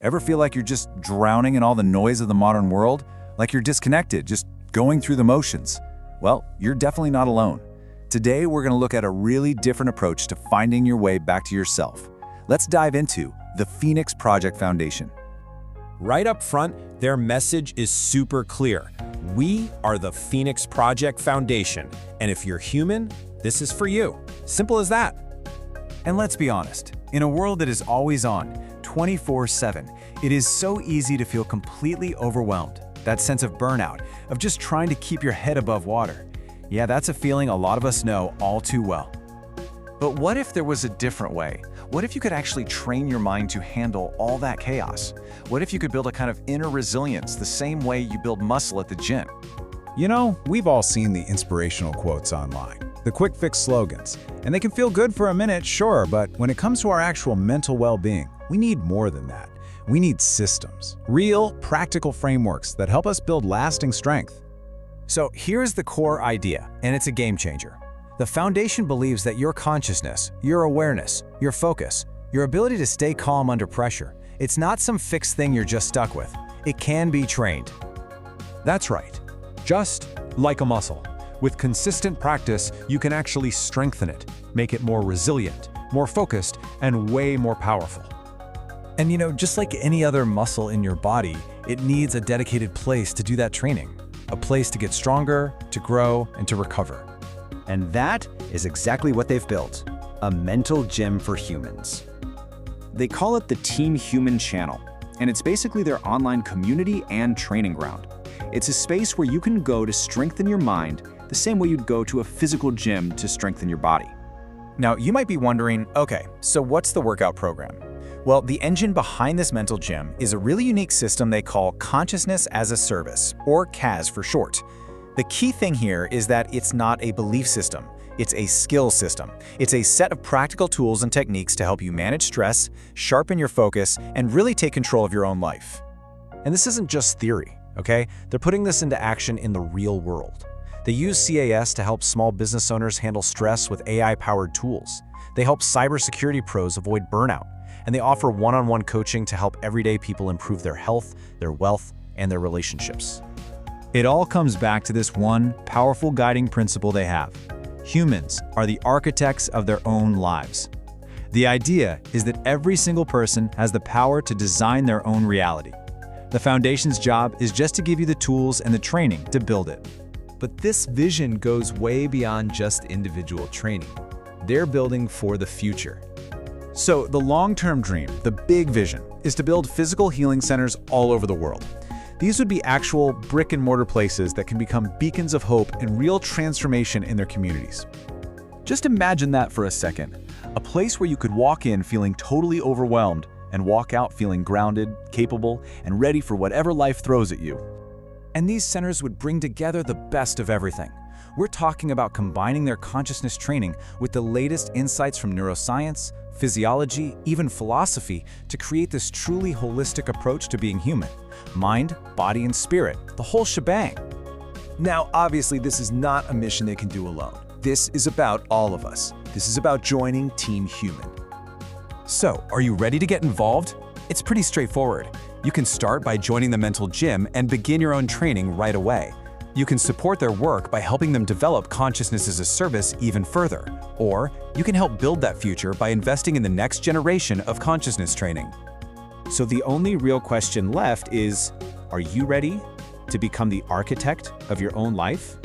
Ever feel like you're just drowning in all the noise of the modern world? Like you're disconnected, just going through the motions? Well, you're definitely not alone. Today, we're going to look at a really different approach to finding your way back to yourself. Let's dive into the Phoenix Project Foundation. Right up front, their message is super clear. We are the Phoenix Project Foundation, and if you're human, this is for you. Simple as that. And let's be honest, in a world that is always on, 24/7, it is so easy to feel completely overwhelmed. That sense of burnout, of just trying to keep your head above water. Yeah, that's a feeling a lot of us know all too well. But what if there was a different way? What if you could actually train your mind to handle all that chaos? What if you could build a kind of inner resilience the same way you build muscle at the gym? You know, we've all seen the inspirational quotes online, the quick fix slogans, and they can feel good for a minute, sure, but when it comes to our actual mental well-being, we need more than that. We need systems, real, practical frameworks that help us build lasting strength. So here's the core idea, and it's a game changer. The foundation believes that your consciousness, your awareness, your focus, your ability to stay calm under pressure, it's not some fixed thing you're just stuck with. It can be trained. That's right. Just like a muscle. With consistent practice, you can actually strengthen it, make it more resilient, more focused, and way more powerful. And you know, just like any other muscle in your body, it needs a dedicated place to do that training. A place to get stronger, to grow, and to recover. And that is exactly what they've built, a mental gym for humans. They call it the Team Human Channel, and it's basically their online community and training ground. It's a space where you can go to strengthen your mind the same way you'd go to a physical gym to strengthen your body. Now, you might be wondering, okay, so what's the workout program? Well, the engine behind this mental gym is a really unique system they call Consciousness as a Service, or CaaS for short. The key thing here is that it's not a belief system, it's a skill system. It's a set of practical tools and techniques to help you manage stress, sharpen your focus, and really take control of your own life. And this isn't just theory, okay? They're putting this into action in the real world. They use CaaS to help small business owners handle stress with AI-powered tools. They help cybersecurity pros avoid burnout. And they offer one-on-one coaching to help everyday people improve their health, their wealth, and their relationships. It all comes back to this one powerful guiding principle they have. Humans are the architects of their own lives. The idea is that every single person has the power to design their own reality. The foundation's job is just to give you the tools and the training to build it. But this vision goes way beyond just individual training. They're building for the future. So the long-term dream, the big vision, is to build physical healing centers all over the world. These would be actual brick-and-mortar places that can become beacons of hope and real transformation in their communities. Just imagine that for a second. A place where you could walk in feeling totally overwhelmed and walk out feeling grounded, capable, and ready for whatever life throws at you. And these centers would bring together the best of everything. We're talking about combining their consciousness training with the latest insights from neuroscience, physiology, even philosophy to create this truly holistic approach to being human. Mind, body, and spirit, the whole shebang. Now, obviously, this is not a mission they can do alone. This is about all of us. This is about joining Team Human. So, are you ready to get involved? It's pretty straightforward. You can start by joining the mental gym and begin your own training right away. You can support their work by helping them develop consciousness as a service even further. Or you can help build that future by investing in the next generation of consciousness training. So the only real question left is, are you ready to become the architect of your own life?